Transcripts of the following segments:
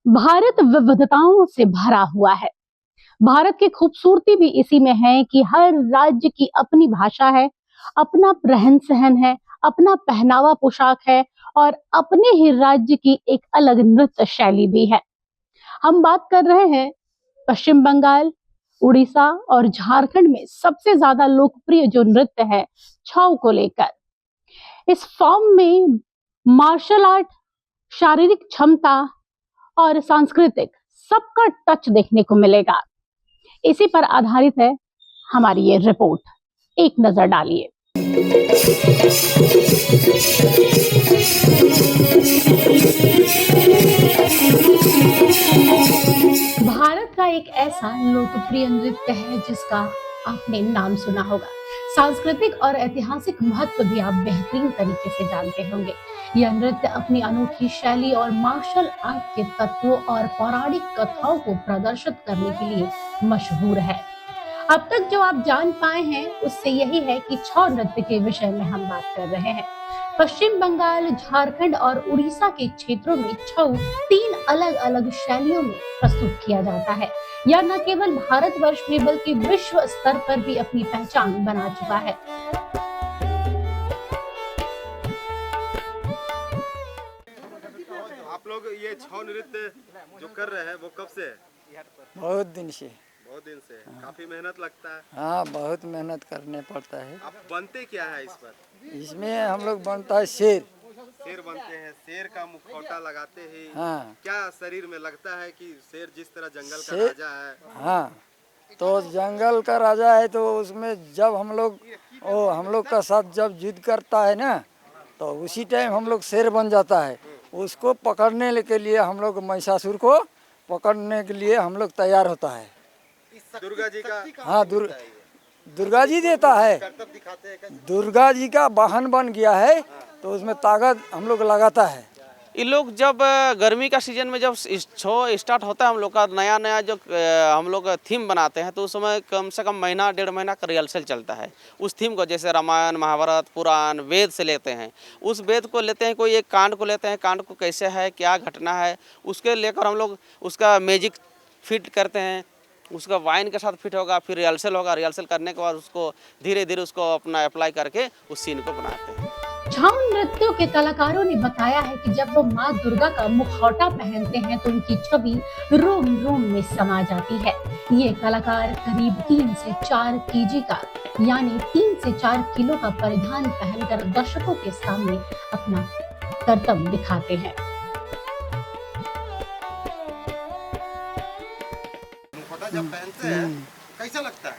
भारत विविधताओं से भरा हुआ है। भारत की खूबसूरती भी इसी में है कि हर राज्य की अपनी भाषा है, अपना रहन सहन है, अपना पहनावा पोशाक है और अपने ही राज्य की एक अलग नृत्य शैली भी है। हम बात कर रहे हैं पश्चिम बंगाल, उड़ीसा और झारखंड में सबसे ज्यादा लोकप्रिय जो नृत्य है छऊ को लेकर। इस फॉर्म में मार्शल आर्ट, शारीरिक क्षमता और सांस्कृतिक सबका टच देखने को मिलेगा। इसी पर आधारित है हमारी ये रिपोर्ट। एक नजर डालिए। भारत का एक ऐसा लोकप्रिय नृत्य है जिसका आपने नाम सुना होगा। सांस्कृतिक और ऐतिहासिक महत्व भी आप बेहतरीन तरीके से जानते होंगे। यह नृत्य अपनी अनूठी शैली और मार्शल आर्ट के तत्वों और पौराणिक कथाओं को प्रदर्शित करने के लिए मशहूर है। अब तक जो आप जान पाए हैं उससे यही है कि छऊ नृत्य के विषय में हम बात कर रहे हैं। पश्चिम बंगाल, झारखंड और उड़ीसा के क्षेत्रों में छऊ 3 अलग अलग शैलियों में प्रस्तुत किया जाता है। यह न केवल भारतवर्ष में बल्कि विश्व स्तर पर भी अपनी पहचान बना चुका है। आप लोग ये छऊ नृत्य जो कर रहे हैं वो कब से है? बहुत दिन से। बहुत दिन से। काफी मेहनत लगता है। हाँ, बहुत मेहनत करने पड़ता है। आप बनते क्या है इस पर? इसमें हम लोग बनता है शेर। शेर बनते हैं। शेर का मुखौटा लगाते हैं। हाँ। क्या शरीर में लगता है कि शेर जिस तरह जंगल का शेर- राजा है? हाँ, तो जंगल का राजा है तो उसमें जब हम लोग का साथ जब युद्ध करता है ना, तो उसी टाइम हम लोग शेर बन जाता है। उसको पकड़ने के लिए हम लोग महिषासुर को पकड़ने के लिए हम लोग तैयार होता है। दुर्गा जी का। हाँ, दुर्गा जी देता है। दिखाते हैं। दुर्गा जी का वाहन बन गया है तो उसमें ताकत हम लोग लगाता है। ये लोग जब गर्मी का सीजन में जब शो स्टार्ट होता है, हम लोग का नया नया जो हम लोग थीम बनाते हैं तो उस समय कम से कम महीना 1.5 महीना का रिहर्सल चलता है। उस थीम को जैसे रामायण, महाभारत, पुराण, वेद से लेते हैं। उस वेद को लेते हैं, कोई एक कांड को लेते हैं, कांड को कैसे है, क्या घटना है, उसके लेकर हम लोग उसका मैजिक फिट करते हैं। उसका वाइन के साथ फिट होगा, फिर रिहर्सल होगा। रिहर्सल करने के बाद उसको धीरे धीरे उसको अपना अप्लाई करके उस सीन को बनाते हैं। छऊ नृत्यों के कलाकारों ने बताया है कि जब वो माँ दुर्गा का मुखौटा पहनते हैं तो उनकी छवि रोम रोम में समा जाती है। ये कलाकार करीब 3 से 4 केजी का यानी 3 से 4 किलो का परिधान पहनकर दर्शकों के सामने अपना करतब दिखाते हैं। मुखौटा जब पहनते हैं कैसा लगता है?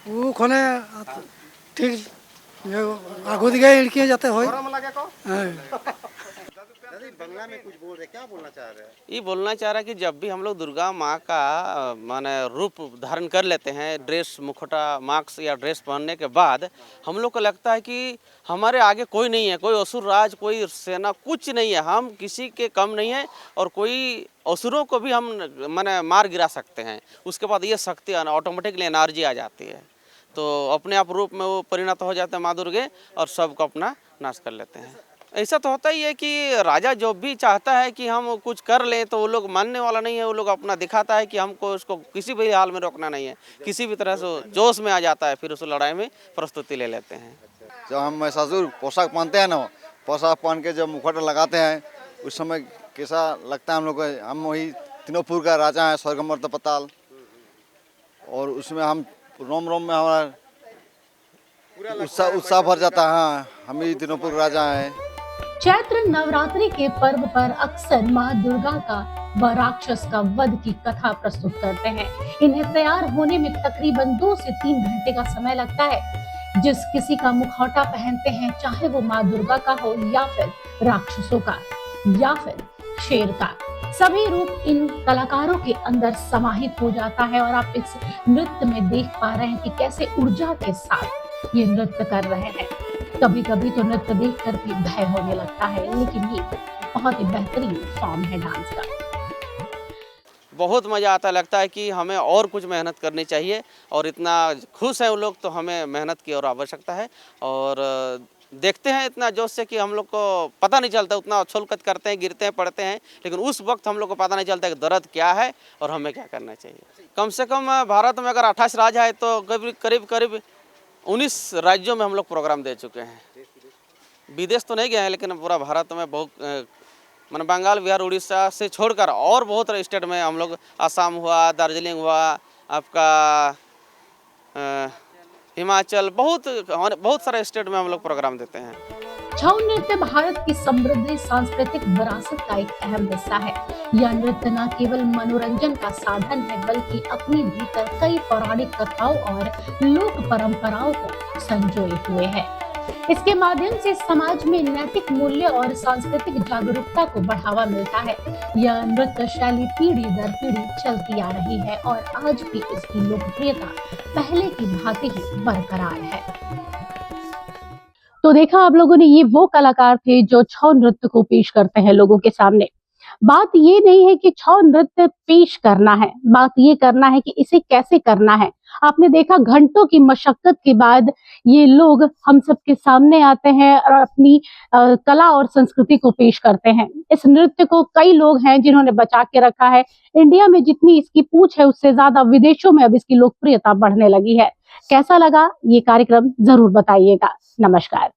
वो खोने ठीक आगो दिखे लड़कियां जाते हो। लगे को? दादी बंगला में कुछ बोल रहे, क्या बोलना चाह रहे हैं? ये बोलना चाह रहा है कि जब भी हम लोग दुर्गा माँ का माने रूप धारण कर लेते हैं, ड्रेस, मुखौटा, मास्क या ड्रेस पहनने के बाद हम लोग को लगता है कि हमारे आगे कोई नहीं है, कोई असुर राज, कोई सेना, कुछ नहीं है। हम किसी के कम नहीं है और कोई असुरों को भी हम माने मार गिरा सकते हैं। उसके बाद ये शक्ति ऑटोमेटिकली एनर्जी आ जाती है, तो अपने आप रूप में वो परिणत हो जाते हैं माँ दुर्गे और सबको अपना नाश कर लेते हैं। ऐसा तो होता ही है कि राजा जो भी चाहता है कि हम कुछ कर लें तो वो लोग मानने वाला नहीं है। वो लोग अपना दिखाता है कि हमको उसको किसी भी हाल में रोकना नहीं है। किसी भी तरह से जोश में आ जाता है, फिर उस लड़ाई में प्रस्तुति ले लेते हैं। जब हम महिषासुर पोशाक पहनते हैं ना, पोशाक पहन के जब मुखौटा लगाते हैं उस समय कैसा लगता है हम लोग को। हम वही तीनों का राजा हैं, स्वर्ग मर्त्य पाताल, और उसमें हम रोम रोम में हमारा उत्साह भर जाता है। हाँ, हम ही तीनों राजा हैं। चैत्र नवरात्रि के पर्व पर अक्सर माँ दुर्गा का व राक्षस का वध की कथा प्रस्तुत करते हैं। इन्हें तैयार होने में तकरीबन 2 से 3 घंटे का समय लगता है। जिस किसी का मुखौटा पहनते हैं, चाहे वो माँ दुर्गा का हो या फिर राक्षसों का या फिर शेर का, सभी रूप इन कलाकारों के अंदर समाहित हो जाता है और आप इस नृत्य में देख पा रहे हैं कि कैसे ऊर्जा के साथ ये नृत्य कर रहे हैं। कभी कभी तो नृत्य देखकर भी भय होने लगता है, लेकिन ये बहुत ही बेहतरीन फॉर्म है डांस का। बहुत मज़ा आता, लगता है कि हमें और कुछ मेहनत करनी चाहिए और इतना खुश है वो लोग तो हमें मेहनत की और आवश्यकता है। और देखते हैं इतना जोश से कि हम लोग को पता नहीं चलता, उतना उछल-कूद करते हैं, गिरते हैं, पड़ते हैं, लेकिन उस वक्त हम लोग को पता नहीं चलता कि दर्द क्या है और हमें क्या करना चाहिए। कम से कम भारत में अगर 28 राज्य है तो करीब 19 राज्यों में हम लोग प्रोग्राम दे चुके हैं। विदेश तो नहीं गए हैं, लेकिन पूरा भारत में बहुत माने बंगाल, बिहार, उड़ीसा से छोड़कर और बहुत स्टेट में हम लोग, आसाम हुआ, दार्जिलिंग हुआ, आपका हिमाचल, बहुत सारे स्टेट में हम लोग प्रोग्राम देते हैं। छऊ नृत्य भारत की समृद्ध सांस्कृतिक विरासत का एक अहम हिस्सा है। यह नृत्य न केवल मनोरंजन का साधन है, बल्कि अपने भीतर कई पौराणिक कथाओं और लोक परंपराओं को संजोए हुए है। इसके माध्यम से समाज में नैतिक मूल्य और सांस्कृतिक जागरूकता को बढ़ावा मिलता है। यह नृत्य शैली पीढ़ी दर पीढ़ी चलती आ रही है और आज भी इसकी लोकप्रियता पहले की भांति ही बरकरार है। तो देखा आप लोगों ने, ये वो कलाकार थे जो छऊ नृत्य को पेश करते हैं लोगों के सामने। बात ये नहीं है कि छऊ नृत्य पेश करना है, बात ये करना है कि इसे कैसे करना है। आपने देखा घंटों की मशक्कत के बाद ये लोग हम सबके सामने आते हैं और अपनी कला और संस्कृति को पेश करते हैं। इस नृत्य को कई लोग हैं जिन्होंने बचा के रखा है। इंडिया में जितनी इसकी पूछ है उससे ज्यादा विदेशों में अब इसकी लोकप्रियता बढ़ने लगी है। कैसा लगा ये कार्यक्रम जरूर बताइएगा। नमस्कार।